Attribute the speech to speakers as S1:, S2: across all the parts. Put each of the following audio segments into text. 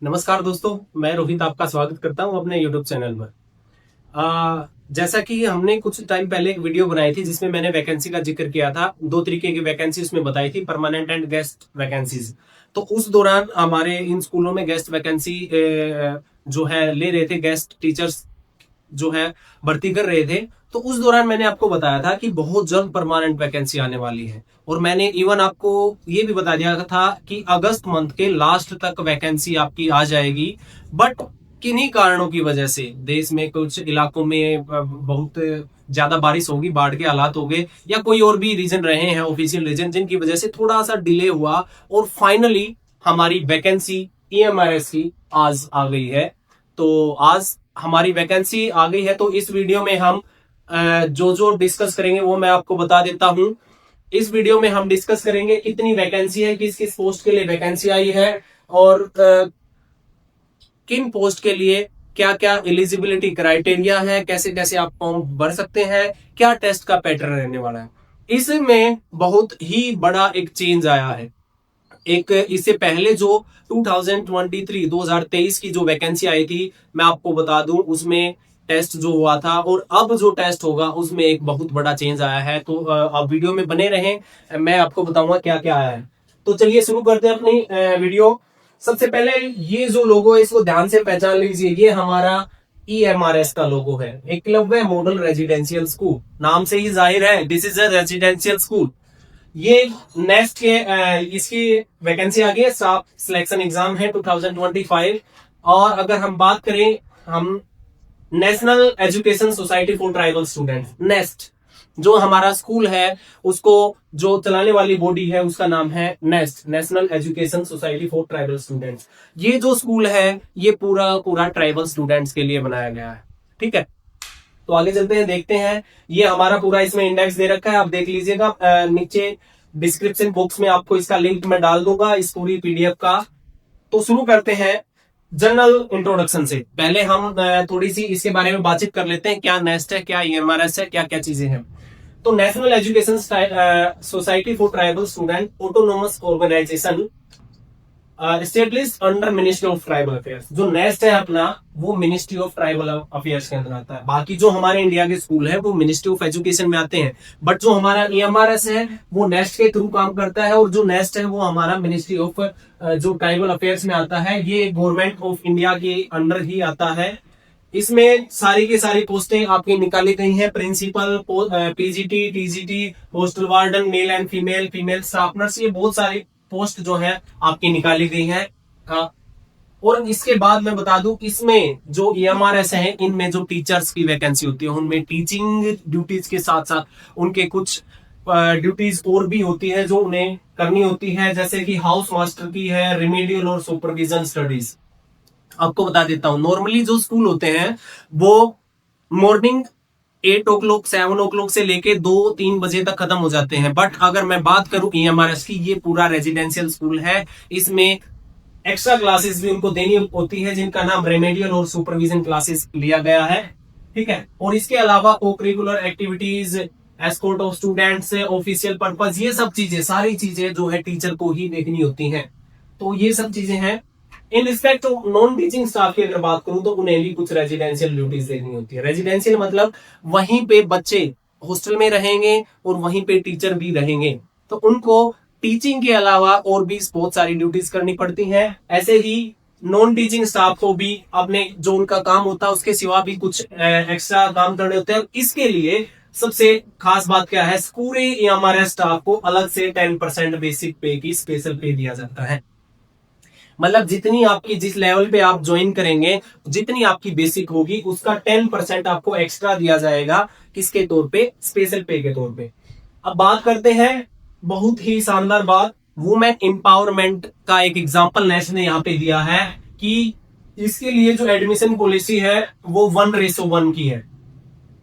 S1: नमस्कार दोस्तों, मैं रोहित आपका स्वागत करता हूं अपने YouTube चैनल पर। जैसा कि हमने कुछ टाइम पहले एक वीडियो बनाई थी जिसमें मैंने वैकेंसी का जिक्र किया था। दो तरीके की वैकेंसी उसमें बताई थी, परमानेंट एंड गेस्ट वैकेंसीज। तो उस दौरान हमारे इन स्कूलों में गेस्ट वैकेंसी जो है ले रहे थे, गेस्ट टीचर्स जो है भर्ती कर रहे थे। तो उस दौरान मैंने आपको बताया था कि बहुत जल्द परमानेंट वैकेंसी आने वाली है, और मैंने इवन आपको ये भी बता दिया था कि अगस्त मंथ के लास्ट तक वैकेंसी आपकी आ जाएगी। बट किन्हीं कारणों की वजह से देश में कुछ इलाकों में बहुत ज्यादा बारिश होगी, बाढ़ के हालात हो गए, या कोई और भी रीजन रहे हैं, ऑफिशियल रीजन, जिनकी वजह से थोड़ा सा डिले हुआ और फाइनली हमारी वैकेंसी EMRS की आज आ गई है। तो आज हमारी वैकेंसी आ गई है। तो इस वीडियो में हम जो जो डिस्कस करेंगे वो मैं आपको बता देता हूं। इस वीडियो में हम डिस्कस करेंगे कितनी वैकेंसी है, किस किस पोस्ट के लिए वैकेंसी आई है, और किन पोस्ट के लिए क्या क्या एलिजिबिलिटी क्राइटेरिया है, कैसे कैसे आप फॉर्म भर सकते हैं, क्या टेस्ट का पैटर्न रहने वाला है। इसमें बहुत ही बड़ा एक चेंज आया है। एक इससे पहले जो 2023 की जो वैकेंसी आई थी, मैं आपको बता दूं उसमें टेस्ट जो हुआ था, और अब जो टेस्ट होगा उसमें एक बहुत बड़ा चेंज आया है। तो आप वीडियो में बने रहें, मैं आपको बताऊंगा क्या क्या आया है। तो चलिए शुरू करते हैं अपनी वीडियो। सबसे पहले ये जो लोगो है इसको ध्यान से पहचान लीजिए, ये हमारा EMRS का लोगो है, एकलव्य मॉडल रेजिडेंशियल स्कूल। नाम से ही जाहिर है this is a residential school. ये नेक्स्ट के इसकी वैकेंसी आ गई है, स्टाफ सिलेक्शन एग्जाम है 2025। और अगर हम बात करें, हम national education society for tribal student, nest जो हमारा स्कूल है, उसको जो चलाने वाली बॉडी है उसका नाम है nest, national education society for tribal students. ये जो स्कूल है ये पूरा पूरा ट्राइबल स्टूडेंट्स के लिए बनाया गया है। ठीक है, तो आगे चलते हैं, देखते हैं। ये हमारा पूरा इसमें इंडेक्स दे रखा है, आप देख लीजिएगा। नीचे डिस्क्रिप्शन बॉक्स में आपको इसका लिंक मैं डाल दूंगा, इस पूरी PDF का। तो शुरू करते हैं जनरल इंट्रोडक्शन से। पहले हम थोड़ी सी इसके बारे में बातचीत कर लेते हैं, क्या नेस्ट है, क्या EMRS है, क्या क्या चीजें हैं। तो national education society for tribal student autonomous organisation established under ministry of tribal affairs. जो नेस्ट है अपना, वो मिनिस्ट्री ऑफ ट्राइबल अफेयर्स के अंदर आता है। बाकी जो हमारे इंडिया के स्कूल है वो मिनिस्ट्री ऑफ एजुकेशन में आते हैं, बट जो हमारा EMRS है वो नेस्ट के थ्रू काम करता है, और जो नेस्ट है वो हमारा मिनिस्ट्री ऑफ जो ट्राइबल अफेयर्स में आता है। ये गवर्नमेंट ऑफ इंडिया के अंडर ही आता है। इसमें सारी की सारी पोस्टें आपकी निकाली गई हैं। Principal, PGT, TGT, postal warden, male and female, female staff nurse, ये बहुत सारी पोस्ट जो है आपकी निकाली गई है। और इसके बाद मैं बता दूं, इसमें जो EMRS है इनमें जो टीचर्स की वैकेंसी होती है उनमें टीचिंग ड्यूटीज के साथ साथ उनके कुछ ड्यूटीज और भी होती है जो उन्हें करनी होती है, जैसे कि हाउस मास्टर की है, रिमेडियल और सुपरविजन स्टडीज। आपको बता देता हूं, नॉर्मली जो स्कूल होते हैं वो मॉर्निंग 8 o'clock 7 o'clock से लेके 2-3 बजे तक खत्म हो जाते हैं। बट अगर मैं बात करूं EMRS की, ये पूरा रेजिडेंशियल स्कूल है। इसमें एक्स्ट्रा क्लासेस भी उनको देनी होती है, जिनका नाम रेमेडियल और सुपरविजन क्लासेस लिया गया है। ठीक है, और इसके अलावा को curricular activities, escort of students, official purpose, ये सब चीजें, सारी चीजें जो है टीचर को ही देखनी होती हैं। तो ये सब चीजें हैं। In respect of non teaching staff की अगर बात करूं तो उन्हें भी कुछ रेजिडेंशियल ड्यूटीज देखनी होती है। रेजिडेंशियल मतलब वहीं पे बच्चे हॉस्टल में रहेंगे और वहीं पे टीचर भी रहेंगे, तो उनको टीचिंग के अलावा और भी बहुत सारी ड्यूटीज करनी पड़ती हैं। ऐसे ही नॉन टीचिंग स्टाफ को भी अपने जो उनका काम होता है उसके सिवा भी कुछ एक्स्ट्रा काम करने होते हैं। इसके लिए सबसे खास बात क्या है, पूरे EMRS स्टाफ को अलग से 10% बेसिक पे की स्पेशल पे दिया जाता है। मतलब जितनी आपकी जिस लेवल पे आप ज्वाइन करेंगे, जितनी आपकी बेसिक होगी उसका 10% आपको एक्स्ट्रा दिया जाएगा। किसके तौर पे? स्पेशल पे के तौर पे। अब बात करते हैं, बहुत ही शानदार बात, वुमेन एम्पावरमेंट का एक एग्जांपल नेक्स्ट ने यहाँ पे दिया है कि इसके लिए जो एडमिशन पॉलिसी है वो 1:1 की है।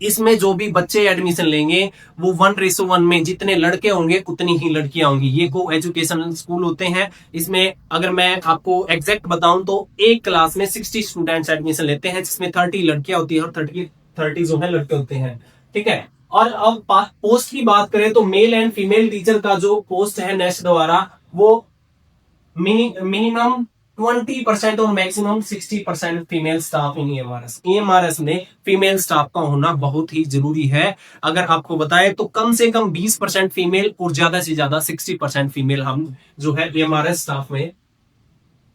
S1: इसमें जो भी बच्चे एडमिशन लेंगे वो 1:1 में, जितने लड़के होंगे उतनी ही लड़कियां होंगी। ये को एजुकेशनल स्कूल होते हैं। इसमें अगर मैं आपको एग्जैक्ट बताऊं तो एक क्लास में 60 स्टूडेंट्स एडमिशन लेते हैं, जिसमें 30 लड़कियां होती है और 30 जो है लड़के होते हैं। ठीक है, और अब पोस्ट की बात करें तो मेल एंड फीमेल टीचर का जो पोस्ट है नेक्स्ट द्वारा, वो मिनिमम 20% और मैक्सिमम 60% फीमेल स्टाफ इन ईएमआरएस। ईएमआरएस में फीमेल स्टाफ का होना बहुत ही जरूरी है। अगर आपको बताए तो कम से कम 20% फीमेल और ज्यादा से ज्यादा 60% फीमेल हम जो है ईएमआरएस स्टाफ में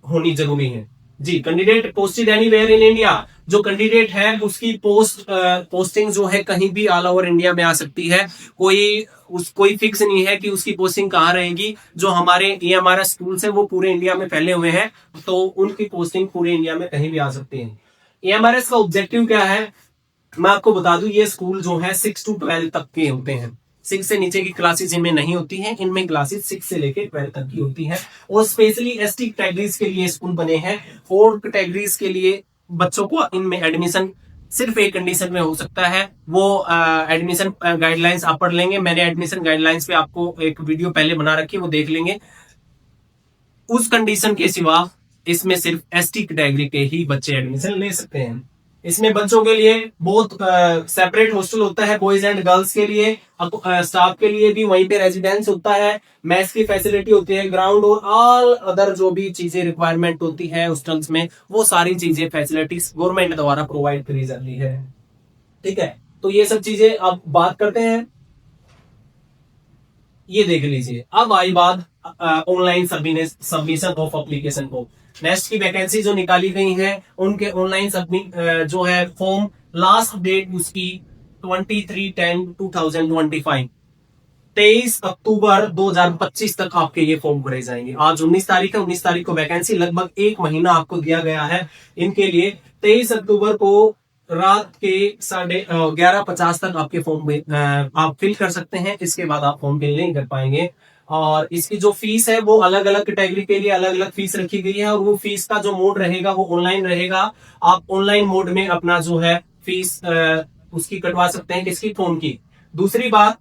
S1: होनी जरूरी है। जी, candidate posted anywhere in India, जो कैंडिडेट है उसकी पोस्टिंग जो है कहीं भी ऑल ओवर इंडिया में आ सकती है। कोई फिक्स नहीं है कि उसकी पोस्टिंग कहाँ रहेगी। जो हमारे ईएमआरएस स्कूल्स है वो पूरे इंडिया में फैले हुए हैं, तो उनकी पोस्टिंग पूरे इंडिया में कहीं भी आ सकती है। ईएमआरएस का ऑब्जेक्टिव क्या है, मैं आपको बता दूं, ये स्कूल जो है 6 to 12 तक के होते हैं। 6 से नीचे की क्लासेस इनमें नहीं होती हैं, इनमें क्लासेस 6 से लेकर 12 तक की होती है। और स्पेशली एसटी कैटेगरीज के लिए स्कूल बने हैं। और कैटेगरीज के लिए बच्चों को इनमें एडमिशन सिर्फ एक कंडीशन में हो सकता है, वो एडमिशन गाइडलाइंस आप पढ़ लेंगे। मैंने एडमिशन गाइडलाइंस पे आपको एक वीडियो पहले बना रखी है, वो देख लेंगे। उस कंडीशन के सिवा इसमें सिर्फ एसटी कैटेगरी के ही बच्चे एडमिशन ले सकते हैं। इसमें बच्चों के लिए बहुत सेपरेट हॉस्टल होता है, बॉयज एंड गर्ल्स के लिए। स्टाफ के लिए भी वहीं पे रेजिडेंस होता है, मैथ्स की फैसिलिटी होती है, ग्राउंड और ऑल अदर जो भी चीजें रिक्वायरमेंट होती है हॉस्टल्स में, वो सारी चीजें फैसिलिटीज गवर्नमेंट द्वारा प्रोवाइड करी जाती है। ठीक है, तो ये सब चीजें अब बात करते हैं। ये देख लीजिए, अब आई बात ऑनलाइन सबमिशन ऑफ एप्लीकेशन को। नेक्स्ट की वैकेंसी जो निकाली गई है उनके ऑनलाइन सबमिट जो है फॉर्म, लास्ट डेट उसकी 23/10/2025, 23 अक्टूबर 2025 तक आपके ये फॉर्म भरे जाएंगे। आज 19 तारीख है, 19 तारीख को वैकेंसी, लगभग एक महीना आपको दिया गया है इनके लिए। 23 अक्टूबर को रात के 11:50 तक आपके फॉर्म आप फिल कर सकते हैं। इसके बाद आप फॉर्म फिल नहीं कर पाएंगे। और इसकी जो फीस है वो अलग अलग कैटेगरी के लिए अलग अलग फीस रखी गई है, और वो फीस का जो मोड रहेगा वो ऑनलाइन रहेगा। आप ऑनलाइन मोड में अपना जो है फीस उसकी कटवा सकते हैं, किसकी, फॉर्म की। दूसरी बात,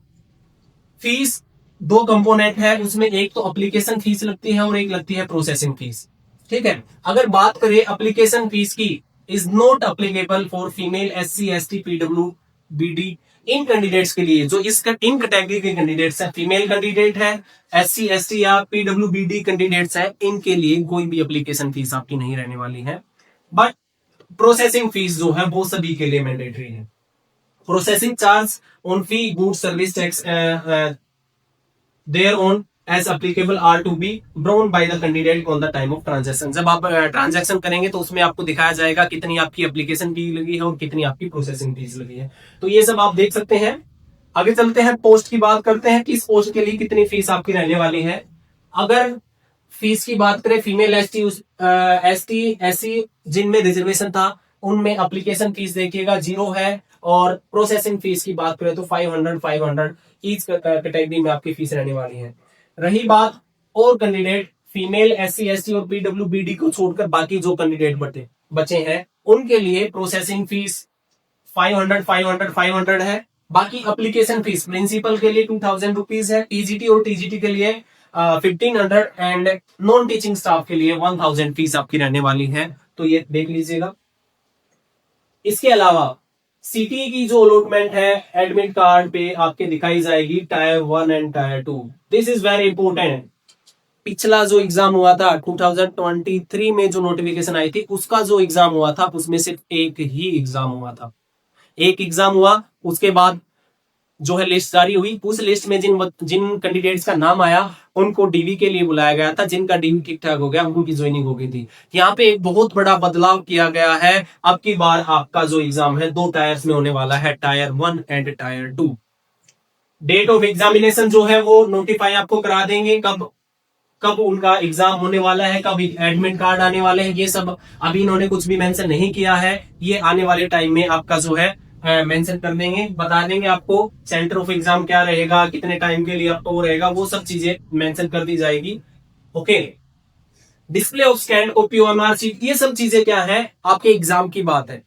S1: फीस दो कंपोनेंट है उसमें, एक तो एप्लीकेशन फीस लगती है और एक लगती है प्रोसेसिंग फीस। ठीक है, अगर बात करें एप्लीकेशन फीस की, is not applicable for female SC ST PWBD। In candidates के लिए, जो इन कैटेगरी के कैंडिडेट्स हैं, फीमेल कैंडिडेट है, SC ST या PWBD कैंडिडेट्स है, इनके लिए कोई भी एप्लीकेशन फीस आपकी नहीं रहने वाली है। बट प्रोसेसिंग फीस जो है वो सभी के लिए मैंडेटरी है। Processing charge on fee good service tax there on as applicable are to be borne by the candidate on the time of transaction. जब आप ट्रांजेक्शन करेंगे तो उसमें आपको दिखाया जाएगा कितनी आपकी एप्लीकेशन फी लगी है और कितनी आपकी प्रोसेसिंग फीस लगी है। तो ये सब आप देख सकते हैं। आगे चलते हैं, पोस्ट की बात करते हैं कि इस पोस्ट के लिए कितनी फीस आपकी रहने वाली है। अगर फीस की बात करें, फीमेल ST SC जिनमें रिजर्वेशन था उनमें एप्लीकेशन फीस देखिएगा 0 है, और प्रोसेसिंग फीस की बात करें तो 500 ईच कैटेगरी में आपकी फीस रहने वाली है। रही बात और कैंडिडेट, फीमेल SC ST और PWBD को छोड़कर बाकी जो कैंडिडेट बचे हैं उनके लिए प्रोसेसिंग फीस 500 है। बाकी एप्लीकेशन फीस प्रिंसिपल के लिए 2000 रुपीज है, PGT और TGT के लिए 1500 एंड नॉन टीचिंग स्टाफ के लिए 1000 फीस आपकी रहने वाली है। तो ये देख लीजिएगा। इसके अलावा सिटी की जो अलॉटमेंट है एडमिट कार्ड पे आपके दिखाई जाएगी, Tier 1 and Tier 2। This is very important. पिछला जो एग्जाम हुआ था 2023 में जो नोटिफिकेशन आई थी, उसका जो एग्जाम हुआ था उसमें सिर्फ एक ही एग्जाम हुआ था। एक एग्जाम हुआ, उसके बाद जो है लिस्ट जारी हुई। उस लिस्ट में जिन कैंडिडेट्स का नाम आया उनको डीवी के लिए बुलाया गया था। जिनका डीवी ठीक ठाक हो गया उनकी ज्वाइनिंग हो गई थी। यहाँ पे एक बहुत बड़ा बदलाव किया गया है। अब की बार आपका जो एग्जाम है 2 टायर्स में होने वाला है, Tier 1 and Tier 2। Date of examination जो है वो नोटिफाई आपको करा देंगे, कब कब उनका एग्जाम होने वाला है, कब एडमिट कार्ड आने वाले हैं, ये सब अभी इन्होंने कुछ भी मेंशन नहीं किया है। ये आने वाले टाइम में आपका जो है मेंशन कर देंगे, बता देंगे आपको सेंटर ऑफ एग्जाम क्या रहेगा, कितने टाइम के लिए आपको वो रहेगा, वो सब चीजें मेंशन कर दी जाएगी। Okay, display of scan copy OMR sheet, ये सब चीजें क्या है, आपके एग्जाम की बात है।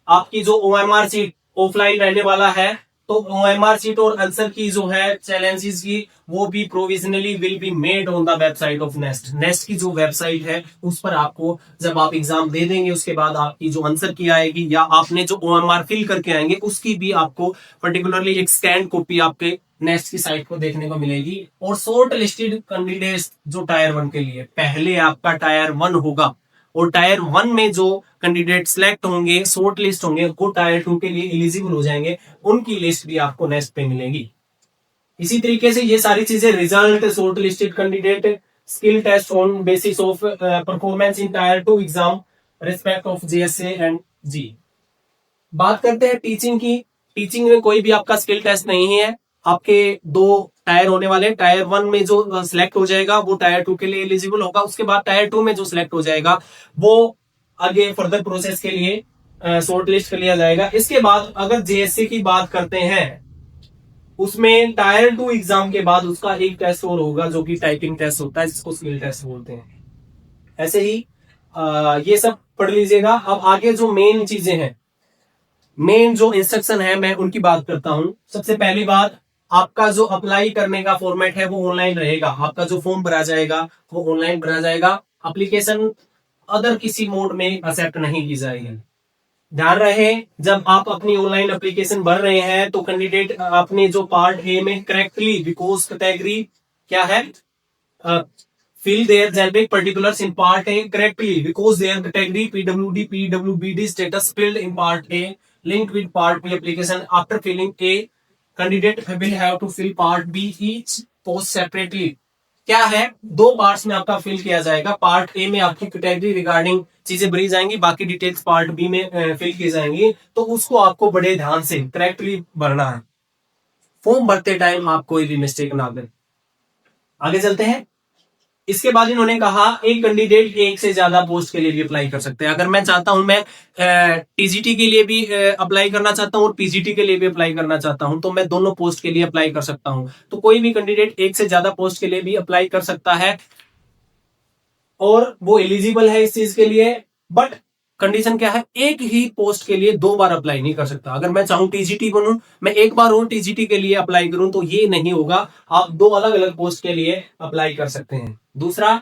S1: आपकी जो OMR शीट ऑफलाइन रहने वाला है, तो OMR शीट और आंसर की जो है चैलेंजेस की वो भी provisionally will be made on the website of nest. Nest की जो वेबसाइट है उस पर आपको जब आप एग्जाम दे देंगे उसके बाद आपकी जो आंसर की आएगी या आपने जो OMR फिल करके आएंगे उसकी भी आपको पर्टिकुलरली एक स्कैन कॉपी आपके नेस्ट की साइट को देखने को मिलेगी। और शॉर्ट लिस्टेड कैंडिडेट्स जो टायर 1 के लिए, पहले आपका टायर 1 होगा और टायर 1 में जो कैंडिडेट सिलेक्ट होंगे, शॉर्ट लिस्ट होंगे, वो टायर 2 के लिए एलिजिबल हो जाएंगे, उनकी लिस्ट भी आपको नेक्स्ट पे मिलेगी। इसी तरीके से ये सारी चीजें result, short listed candidate, skill test on basis of performance in tier 2 exam respect of JSA and जी। बात करते हैं टीचिंग की। टीचिंग में कोई भी आपका स्किल टेस्ट नहीं है। आपके 2 टायर होने वाले, टायर 1 में जो सिलेक्ट हो जाएगा वो टायर 2 के लिए एलिजिबल होगा। उसके बाद टायर 2 में जो सिलेक्ट हो जाएगा वो आगे फर्दर प्रोसेस के लिए शॉर्ट लिस्ट कर लिया जाएगा। इसके बाद अगर JSA की बात करते हैं, उसमें टायर 2 एग्जाम के बाद उसका एक टेस्ट और होगा जो कि टाइपिंग टेस्ट होता है, जिसको स्किल टेस्ट बोलते हैं। ऐसे ही ये सब पढ़ लीजिएगा। अब आगे जो मेन चीजें हैं, मेन जो इंस्ट्रक्शन है, मैं उनकी बात करता हूं। सबसे पहली बात, आपका जो अप्लाई करने का फॉर्मेट है वो ऑनलाइन रहेगा। आपका जो फॉर्म भरा जाएगा वो ऑनलाइन भरा जाएगा। एप्लीकेशन अदर किसी मोड में एक्सेप्ट नहीं की जाएगी। ध्यान रहे, जब आप अपनी ऑनलाइन एप्लीकेशन भर रहे हैं तो कैंडिडेट अपने जो पार्ट ए में करेक्टली, बिकॉज कैटेगरी क्या है, fill their generic particulars in part A correctly because their category PWD status filled in part A linked with part B application. After filling A, candidate will have to fill part B each post separately. क्या है, 2 parts में आपका fill किया जाएगा। Part A में आपकी category regarding चीजें भरी जाएंगी, बाकी डिटेल्स पार्ट बी में फिल की जाएंगी। तो उसको आपको बड़े ध्यान से करेक्टली भरना है। फॉर्म भरते टाइम आप कोई भी मिस्टेक ना करें। आगे चलते हैं। इसके बाद इन्होंने कहा एक कैंडिडेट एक से ज्यादा पोस्ट के लिए भी अप्लाई कर सकते हैं। अगर मैं चाहता हूं, मैं TGT के लिए भी अप्लाई करना चाहता हूं और PGT के लिए भी अप्लाई करना चाहता हूं, तो मैं दोनों पोस्ट के लिए अप्लाई कर सकता हूं। तो कोई भी कैंडिडेट एक से ज्यादा पोस्ट के लिए भी अप्लाई कर सकता है और वो एलिजिबल है इस चीज के लिए। बट कंडीशन क्या है, एक ही पोस्ट के लिए 2 बार अप्लाई नहीं कर सकता। अगर मैं चाहूं TGT बनूं, मैं एक बार और TGT के लिए अप्लाई करूं, तो ये नहीं होगा। आप 2 अलग अलग पोस्ट के लिए अप्लाई कर सकते हैं। दूसरा,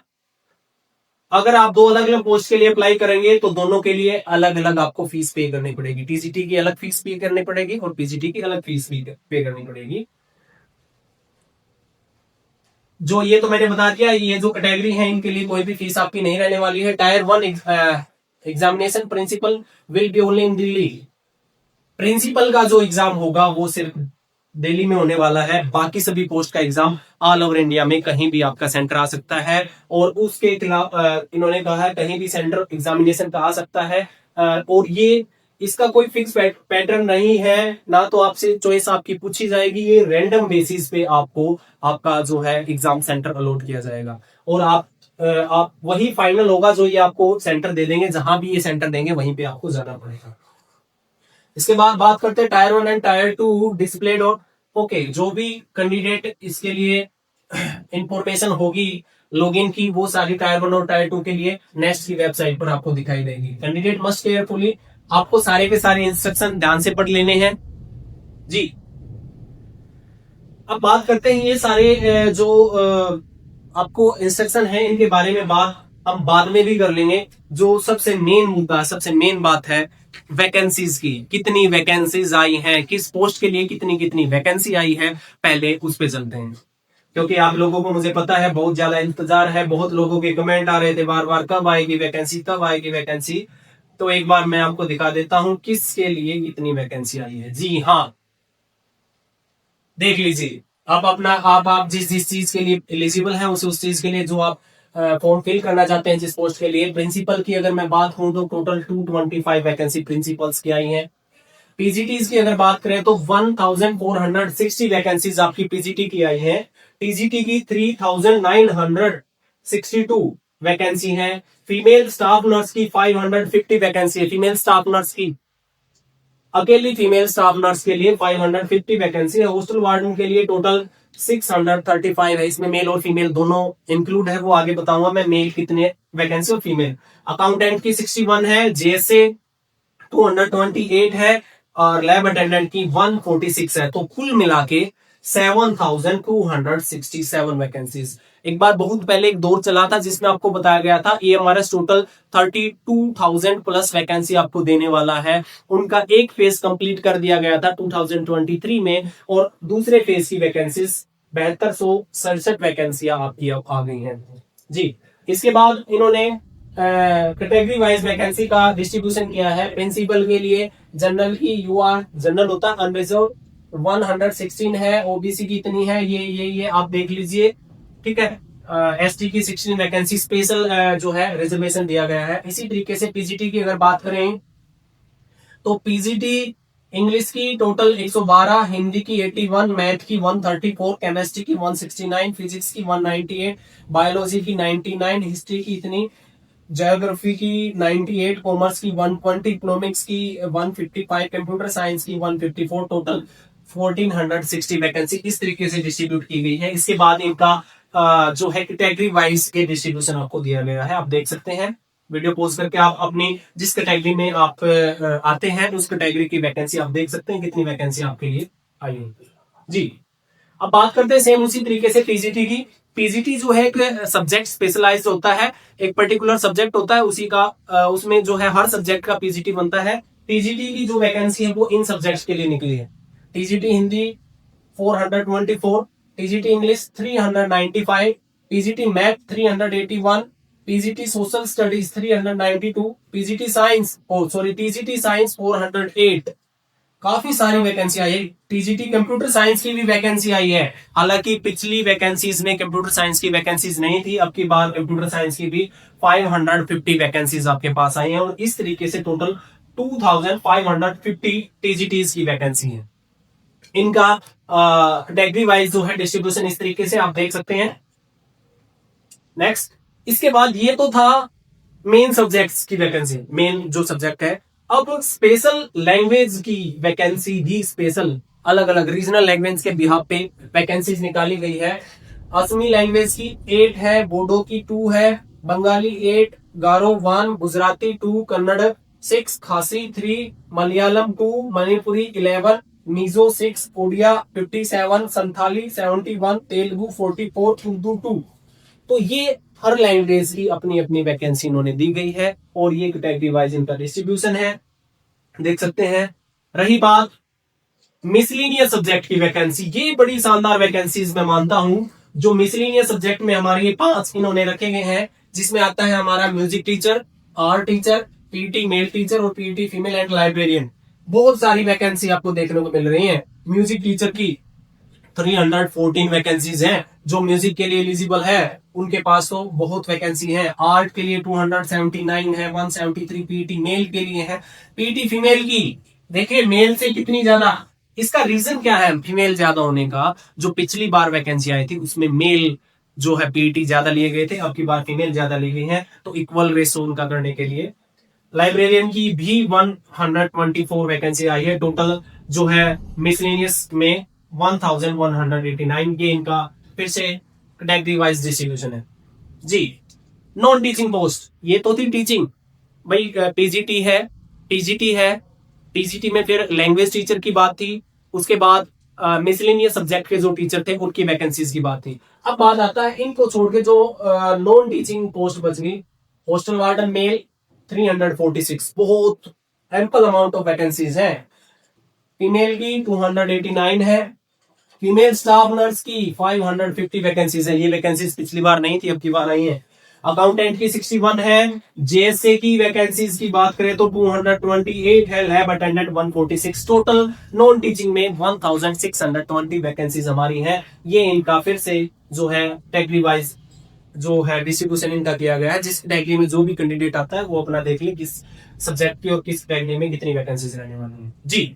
S1: अगर आप 2 अलग अलग पोस्ट के लिए अप्लाई करेंगे तो दोनों के लिए अलग अलग आपको फीस पे करनी पड़ेगी। TGT की अलग फीस पे करनी पड़ेगी और PGT की अलग फीस पे करनी पड़ेगी। जो ये तो मैंने बता दिया, ये जो कैटेगरी है इनके लिए कोई भी फीस आपकी नहीं रहने वाली है। Tier 1 examination principal will be only in Delhi. Principal का जो एग्जाम होगा वो सिर्फ दिल्ली में होने वाला है। बाकी सभी पोस्ट का एग्जाम ऑल ओवर इंडिया में कहीं भी आपका सेंटर आ सकता है। और उसके खिलाफ इन्होंने कहा है कहीं भी सेंटर एग्जामिनेशन का आ सकता है। और ये इसका कोई फिक्स पैटर्न नहीं है, ना तो आपसे चॉइस आपकी पूछी जाएगी। ये रैंडम बेसिस पे आपको आपका जो है एग्जाम सेंटर अलॉट किया जाएगा और आप वही फाइनल होगा जो ये आपको सेंटर दे देंगे। जहां भी ये सेंटर देंगे वहीं पे आपको जाना पड़ेगा। इसके बाद बात करते हैं टायर 1 एंड टायर 2 डिस्प्लेड। और ओके, जो भी कैंडिडेट इसके लिए इंफॉर्मेशन होगी लॉगिन की, वो सारी टायर 1 और टायर 2 के लिए नेक्स्ट की वेबसाइट पर आपको दिखाई देगी। कैंडिडेट मस्ट केयरफुली, आपको सारे के सारे इंस्ट्रक्शन ध्यान से पढ़ लेने हैं जी। अब बात करते हैं ये सारे जो आपको इंस्ट्रक्शन है इनके बारे में बात हम बाद में भी कर लेंगे। जो सबसे मेन मुद्दा, सबसे मेन बात है वैकेंसीज की। कितनी वैकेंसीज आई हैं, किस पोस्ट के लिए कितनी कितनी वैकेंसी आई है, पहले उस पे चलते हैं। क्योंकि आप लोगों को, मुझे पता है, बहुत ज्यादा इंतजार है। बहुत लोगों के कमेंट आ रहे थे बार बार, कब आएगी वैकेंसी, कब आएगी वैकेंसी। तो एक बार मैं आपको दिखा देता हूं किसके लिए कितनी वैकेंसी आई है। जी हाँ, देख लीजिए। आप जिस जिस चीज के लिए एलिजिबल हैं उस चीज के लिए जो आप फॉर्म फिल करना चाहते हैं, जिस पोस्ट के लिए। प्रिंसिपल की अगर मैं बात करूं तो टोटल 225 वैकेंसी प्रिंसिपल्स की आई हैं। पीजीटीज की अगर बात करें तो 1460 वैकेंसीज आपकी पीजीटी की आई है। टीजीटी की 3962 वैकेंसी है। फीमेल स्टाफ नर्स की 550 वैकेंसी है। फीमेल स्टाफ नर्स की, अकेली फीमेल स्टाफ नर्स के लिए 550 वैकेंसी है। हॉस्टल वार्डन के लिए टोटल 635 है। इसमें मेल और फीमेल दोनों इंक्लूड है, वो आगे बताऊंगा मैं मेल कितने वैकेंसी और फीमेल। अकाउंटेंट की 61 है। JSA 228 है। और लैब अटेंडेंट की 146 है। तो कुल मिला के 7267 वैकेंसीज। एक बार बहुत पहले एक दौर चला था जिसमें आपको बताया गया था EMRS टोटल 32,000 प्लस वैकेंसी आपको देने वाला है। उनका एक फेज कंप्लीट कर दिया गया था 2023 में, और दूसरे फेज की वैकेंसीज 7267 वैकेंसियां आपकी अब आ गई हैं जी। इसके बाद इन्होंने कैटेगरी वाइज वैकेंसी का डिस्ट्रीब्यूशन किया है। प्रिंसिपल के लिए जनरल की UR जनरल होता है, अनरिजर्व 116 है, ओबीसी की इतनी है, ये आप देख लीजिए, ठीक है। ST की 16 वैकेंसी, स्पेशल जो है रिजर्वेशन दिया गया है। इसी तरीके से PGT की अगर बात करें तो PGT इंग्लिश की टोटल 112, हिंदी की 81, मैथ की 134, केमिस्ट्री की 169, फिजिक्स की 198, बायोलॉजी की 99, हिस्ट्री की इतनी, ज्योग्राफी की 98, कॉमर्स की 120, इकोनॉमिक्स की 155, कंप्यूटर साइंस की 154, टोटल 1460 वैकेंसी इस तरीके से डिस्ट्रीब्यूट की गई है। इसके बाद इनका जो है कैटेगरी वाइज के डिस्ट्रीब्यूशन आपको दिया गया है, आप देख सकते हैं। वीडियो पोज करके आप अपनी जिस कैटेगरी में आप आते हैं उस कैटेगरी की वैकेंसी आप देख सकते हैं, कितनी वैकेंसी आपके लिए आई है जी। अब बात करते हैं सेम उसी तरीके से PGT की। PGT जो है एक सब्जेक्ट स्पेशलाइज्ड होता है, एक पर्टिकुलर सब्जेक्ट होता है, उसी का उसमें जो है हर सब्जेक्ट का PGT बनता है। PGT की जो वैकेंसी है वो इन सब्जेक्ट्स के लिए निकली है। TGT Hindi 424, PGT English 395, PGT math 381, PGT social studies 392, PGT science TGT science 408। काफी सारी वैकेंसी आई है। TGT कंप्यूटर साइंस की भी वैकेंसी आई है, हालांकि पिछली वैकेंसीज में कंप्यूटर साइंस की वैकेंसीज नहीं थी, अब की बार कंप्यूटर साइंस की भी 550 वैकेंसीज आपके पास आई है, और इस तरीके से टोटल 2550 TGTs की वैकेंसी है। इनका कैटेगरी वाइज जो है डिस्ट्रीब्यूशन इस तरीके से आप देख सकते हैं। नेक्स्ट, इसके बाद ये तो था मेन सब्जेक्ट्स की वैकेंसी, मेन जो सब्जेक्ट है। अब स्पेशल लैंग्वेज की वैकेंसी भी स्पेशल अलग अलग रीजनल लैंग्वेज के बिहाफ पे वैकेंसीज निकाली गई है। असमी लैंग्वेज की 8 है, बोडो की 2 है, बंगाली 8, गारो 1, गुजराती 2, कन्नड़ 6, खासी 3, मलयालम 2, मणिपुरी 11, मिजो 6, ओडिया 57, संथाली 71, तेलुगु 44, उर्दू 2। तो ये हर लैंग्वेज की अपनी अपनी वैकेंसी इन्होंने दी गई है, और ये कैटेगरी वाइज इनका डिस्ट्रीब्यूशन है, देख सकते हैं। रही बात मिसलिनियस सब्जेक्ट की वैकेंसी, ये बड़ी शानदार वैकेंसीज मैं मानता हूं। जो मिसलिनियस सब्जेक्ट में हमारे 5 इन्होंने रखे गए हैं, जिसमें आता है हमारा music teacher, art teacher, PT male teacher और पीटी फीमेल एंड लाइब्रेरियन। बहुत सारी वैकेंसी आपको देखने को मिल रही है। म्यूजिक टीचर की 314 वैकेंसीज हैं, जो म्यूजिक के लिए एलिजिबल है उनके पास तो बहुत वैकेंसी है। आर्ट के लिए 279 है, 173 पीटी मेल के लिए है। पीटी फीमेल की देखिए मेल से कितनी ज्यादा, इसका रीजन क्या है फीमेल ज्यादा होने का? जो पिछली बार वैकेंसी आई थी उसमें मेल जो है पीटी ज्यादा लिए गए थे, अब की बार फीमेल ज्यादा ली गई है, तो इक्वल रेशो उनका करने के लिए। लाइब्रेरियन की भी 124 वैकेंसी आई है, टोटल जो है मिसलेनियस में 1189 ये इनका फिर से कैटेगरी वाइज डिस्ट्रीब्यूशन है जी। नॉन टीचिंग पोस्ट, ये तो थी टीचिंग भाई, PGT है, TGT है, TGT में फिर लैंग्वेज टीचर की बात थी, उसके बाद मिसलेनियस सब्जेक्ट के जो टीचर थे उनकी वैकेंसीज की बात थी। अब बात आता है इनको छोड़ के जो नॉन टीचिंग पोस्ट बच गई। हॉस्टल वार्डन मेल 346, बहुत एम्पल अमाउंट ऑफ वैकेंसीज हैं। फीमेल की 289 है, फीमेल स्टाफ नर्स की 550 वैकेंसीज है, ये वैकेंसीज पिछली बार नहीं थी, अब की बार आई है। अकाउंटेंट की 61 है। JSA की वैकेंसीज की बात करें तो 228 है, lab attendant 146, total non teaching में 1620 वैकेंसीज हमारी हैं। ये इनका फिर से जो है कैटेगरी वाइज जो है डिस्ट्रीब्यूशन इनका किया गया है। जिस कैटेगरी में जो भी कैंडिडेट आता है वो अपना देख ले किस सब्जेक्ट की और किस कैटेगरी में कितनी वैकेंसीज रहने वाली है जी।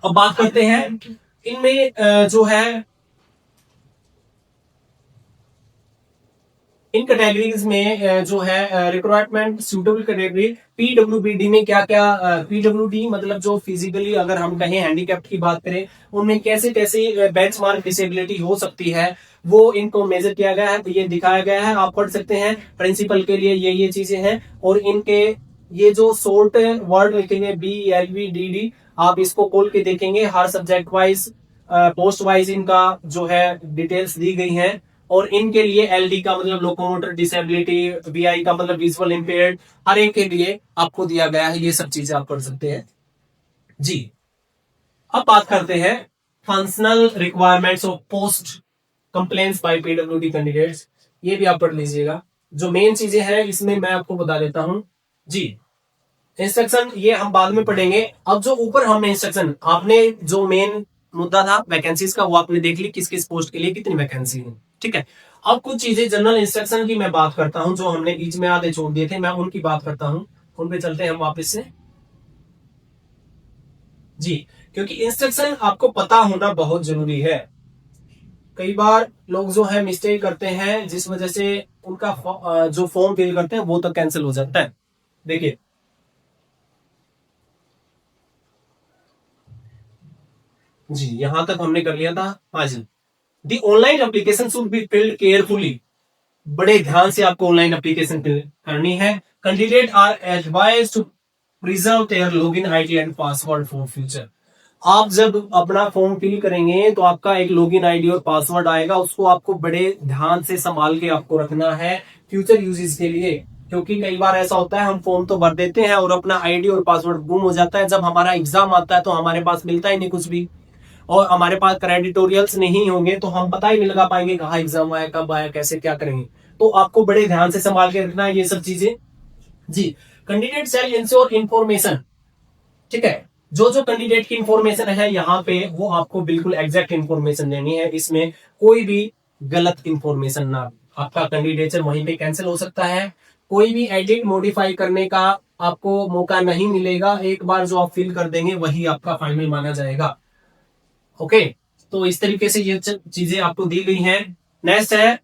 S1: अब बात करते हैं इनमें जो है इन कैटेगरीज में जो है रिक्वायरमेंट सूटेबल कैटेगरी PWD में क्या क्या, PWD मतलब जो फिजिकली अगर हम कहें हैंडीकैप्ड की बात करें उनमें कैसे कैसे बेंचमार्क डिसेबिलिटी हो सकती है वो इनको मेजर किया गया है, तो ये दिखाया गया है, आप पढ़ सकते हैं। प्रिंसिपल के लिए ये चीजें हैं, और इनके ये जो शॉर्ट वर्ड लिखेंगे BLVDD आप इसको खोल के देखेंगे, हर सब्जेक्ट वाइज पोस्ट वाइज इनका जो है डिटेल्स दी गई हैं। और इनके लिए एलडी का मतलब लोकोमोटर डिसेबिलिटी, वीआई का मतलब विजुअल इंपेयर्ड, हर एक के लिए आपको दिया गया है। ये सब चीजें आप पढ़ सकते हैं जी। अब बात करते हैं functional requirements of post complaints by PWD candidates. ये भी आप पढ़ लीजिएगा। जो मेन चीजें हैं इसमें मैं आपको बता देता हूं जी। इंस्ट्रक्शन ये हम बाद में पढ़ेंगे। अब जो ऊपर हमने इंस्ट्रक्शन, आपने जो मेन मुद्दा था वैकेंसीज का, वो आपने देख ली किस किस पोस्ट के लिए कितनी वैकेंसी है, ठीक है। अब कुछ चीजें जनरल इंस्ट्रक्शन की मैं बात करता हूं, जो हमने बीच में आधे छोड़ दिए थे, मैं उनकी बात करता हूं। उन पे चलते हैं हम वापस से जी, क्योंकि इंस्ट्रक्शन आपको पता होना बहुत जरूरी है। कई बार लोग जो है मिस्टेक करते हैं, जिस वजह से उनका जो फॉर्म फिल करते हैं वो तो कैंसिल हो जाता है। देखिए जी, यहां तक हमने कर लिया था। हाँ जी, the online application should be filled carefully. बड़े ध्यान से आपको ऑनलाइन एप्लीकेशन फिल करनी है। Candidate are advise to preserve their login ID and password for future. आप जब अपना फॉर्म फिल करेंगे तो आपका एक लॉगिन आईडी और पासवर्ड आएगा, उसको आपको बड़े ध्यान से संभाल के आपको रखना है फ्यूचर यूजेस के लिए। क्योंकि कई बार ऐसा होता है हम फॉर्म तो भर देते हैं और अपना आईडी और पासवर्ड गुम हो जाता है। जब हमारा एग्जाम आता है तो हमारे पास मिलता ही नहीं कुछ भी, और हमारे पास क्रेडिटोरियल्स नहीं होंगे तो हम पता ही नहीं लगा पाएंगे कहाँ एग्जाम आया, कब आया, कैसे क्या करेंगे। तो आपको बड़े ध्यान से संभाल के रखना है ये सब चीजें जी। कैंडिडेट शैल इंश्योर इंफॉर्मेशन, ठीक है। जो जो कैंडिडेट की इंफॉर्मेशन है यहाँ पे वो आपको बिल्कुल एग्जैक्ट इंफॉर्मेशन देनी है। इसमें कोई भी गलत इंफॉर्मेशन ना, आपका कैंडिडेचर वहीं पे कैंसिल हो सकता है। कोई भी एडिट मॉडिफाई करने का आपको मौका नहीं मिलेगा। एक बार जो आप फिल कर देंगे वही आपका फाइनल माना जाएगा। ओके, तो इस तरीके से ये चीजें आपको दी गई हैं। नेक्स्ट है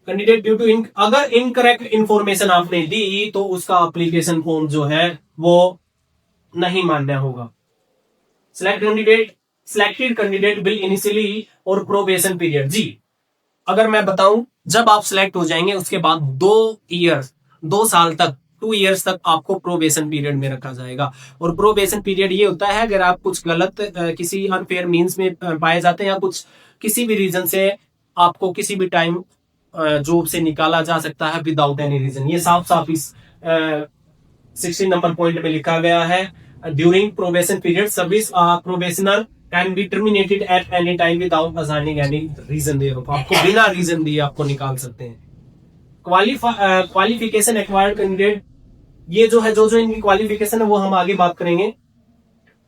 S1: कैंडिडेट ड्यू टू अगर इनकरेक्ट इंफॉर्मेशन आपने दी तो उसका एप्लीकेशन फॉर्म जो है वो नहीं मान्य होगा। सिलेक्टेड कैंडिडेट विल इनिशियली और प्रोबेशन पीरियड जी। अगर मैं बताऊं, जब आप सिलेक्ट हो जाएंगे उसके बाद 2 साल तक 2 इयर्स तक आपको प्रोबेशन पीरियड में रखा जाएगा। और प्रोबेशन पीरियड ये होता है अगर आप कुछ गलत किसी अनफेयर मीन्स में पाए जाते हैं या कुछ किसी भी रीजन से आपको किसी भी टाइम जॉब से निकाला जा सकता है विदाउट एनी रीजन। ये साफ साफ इस 16 नंबर पॉइंट में लिखा गया है। During probation period service probationer can be terminated at any time without assigning any reason दे। आपको बिना रीजन दिए आपको निकाल सकते हैं। क्वालिफिकेशन एक्वायर्ड कैंडिडेट, ये जो है जो जो इनकी क्वालिफिकेशन है वो हम आगे बात करेंगे।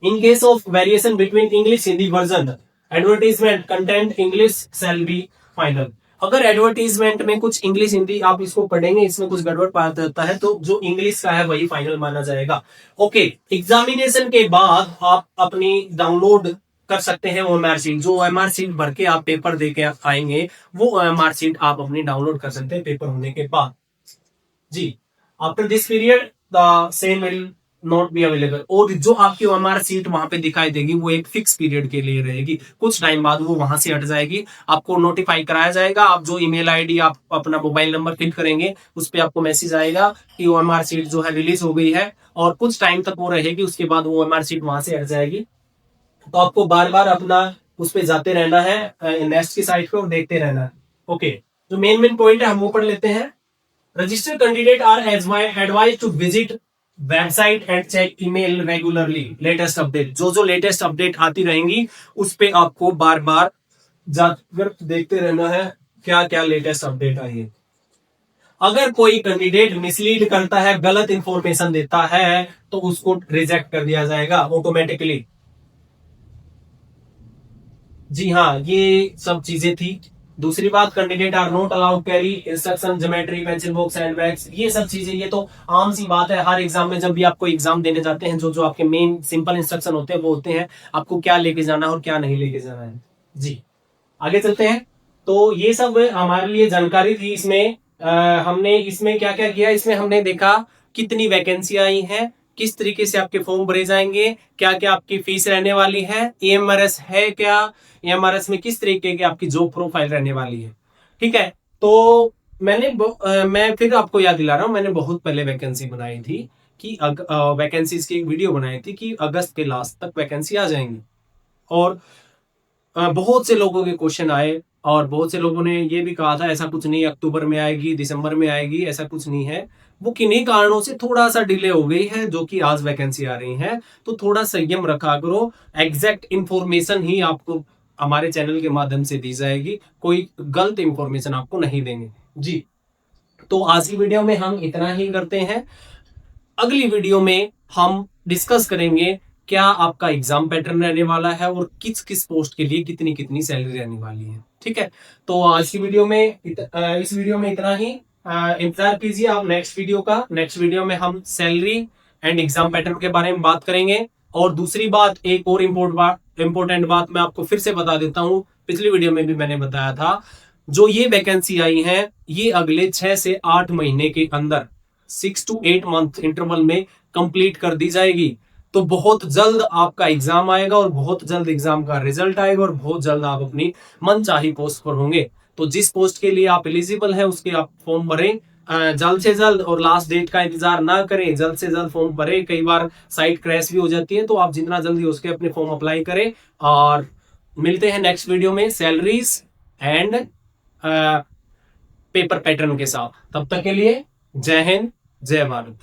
S1: In case of variation between English Hindi version advertisement content English shall be final. अगर एडवर्टीजमेंट में कुछ इंग्लिश हिंदी आप इसको पढ़ेंगे, इसमें कुछ गड़बड़ पाया जाता है तो जो इंग्लिश का है वही फाइनल माना जाएगा। ओके, एग्जामिनेशन के बाद आप अपनी डाउनलोड कर सकते हैं ओएमआर शीट। जो ओएमआर शीट भर के आप पेपर दे के आएंगे वो ओएमआर शीट आप अपनी डाउनलोड कर सकते हैं पेपर होने के बाद जी। After this period the same will not be available. और जो आपकी ओएमआर शीट वहां पे दिखाई देगी वो एक फिक्स पीरियड के लिए रहेगी, कुछ टाइम बाद वो वहां से हट जाएगी। आपको नोटिफाई कराया जाएगा। आप जो ईमेल आईडी आप अपना मोबाइल नंबर फिल करेंगे उस पर आपको मैसेज आएगा कि ओएमआर शीट जो है रिलीज हो गई है, और कुछ टाइम तक वो रहेगी। उसके बाद वो ओएमआर शीट वहां से हट जाएगी। तो आपको बार बार अपना उस पर जाते रहना है नेक्स्ट की साइट पे और देखते रहना है। ओके, जो मेन पॉइंट है हम वो पढ़ लेते हैं। Registered candidate are advise to visit website and check email regularly latest update. जो जो लेटेस्ट अपडेट आती रहेंगी उस पे आपको बार बार जाकर देखते रहना है क्या क्या लेटेस्ट अपडेट आई है। अगर कोई कैंडिडेट मिसलीड करता है, गलत इंफॉर्मेशन देता है तो उसको रिजेक्ट कर दिया जाएगा ऑटोमेटिकली। जी हाँ, ये सब चीजें थी। दूसरी बात, candidate are not allowed carry instruction geometry pencil box and bags. ये सब चीजें ये तो आम सी बात है। हर एग्जाम में जब भी आपको एग्जाम देने जाते हैं जो जो आपके मेन सिंपल इंस्ट्रक्शन होते हैं वो होते हैं आपको क्या लेके जाना है और क्या नहीं लेके जाना है जी। आगे चलते हैं। तो ये सब हमारे लिए जानकारी थी। इसमें हमने इसमें क्या क्या किया, इसमें हमने देखा कितनी वैकेंसी आई है, किस तरीके से आपके फॉर्म भरे जाएंगे, क्या क्या आपकी फीस रहने वाली है, एएमआरएस है क्या, एएमआरएस में किस तरीके की आपकी जॉब प्रोफाइल रहने वाली है। ठीक है, तो मैं फिर आपको याद दिला रहा हूं, मैंने बहुत पहले वैकेंसी बनाई थी कि वैकेंसीज की एक वीडियो बनाई थी कि अगस्त के लास्ट तक वैकेंसी आ जाएंगी। और बहुत से लोगों के क्वेश्चन आए और बहुत से लोगों ने ये भी कहा था ऐसा कुछ नहीं, अक्टूबर में आएगी, दिसंबर में आएगी, ऐसा कुछ नहीं है। वो किन्हीं कारणों से थोड़ा सा डिले हो गई है, जो कि आज वैकेंसी आ रही है। तो थोड़ा संयम रखा करो, एग्जैक्ट इंफॉर्मेशन ही आपको हमारे चैनल के माध्यम से दी जाएगी, कोई गलत इंफॉर्मेशन आपको नहीं देंगे जी। तो आज की वीडियो में हम इतना ही करते हैं। अगली वीडियो में हम डिस्कस करेंगे क्या आपका एग्जाम पैटर्न रहने वाला है और किस किस पोस्ट के लिए कितनी कितनी सैलरी रहने वाली है। ठीक है, तो आज की वीडियो में इस वीडियो में इतना ही। इंतजार कीजिए आप नेक्स्ट वीडियो का। नेक्स्ट वीडियो में हम सैलरी एंड एग्जाम पैटर्न के बारे में बात करेंगे। और दूसरी बात, एक और इम्पोर्टेंट बात मैं आपको फिर से बता देता हूं, पिछली वीडियो में भी मैंने बताया था, जो ये वैकेंसी आई है ये अगले 6 से 8 महीने के अंदर 6 to 8 मंथ इंटरवल में कंप्लीट कर दी जाएगी। तो बहुत जल्द आपका एग्जाम आएगा और बहुत जल्द एग्जाम का रिजल्ट आएगा और बहुत जल्द आप अपनी मनचाही पोस्ट पर होंगे। तो जिस पोस्ट के लिए आप एलिजिबल है उसके आप फॉर्म भरें जल्द से जल्द, और लास्ट डेट का इंतजार ना करें, जल्द से जल्द फॉर्म भरें। कई बार साइट क्रैश भी हो जाती है, तो आप जितना जल्दी हो सके अपने फॉर्म अप्लाई करें। और मिलते हैं नेक्स्ट वीडियो में सैलरीज एंड पेपर पैटर्न के साथ। तब तक के लिए जय हिंद, जय भारत।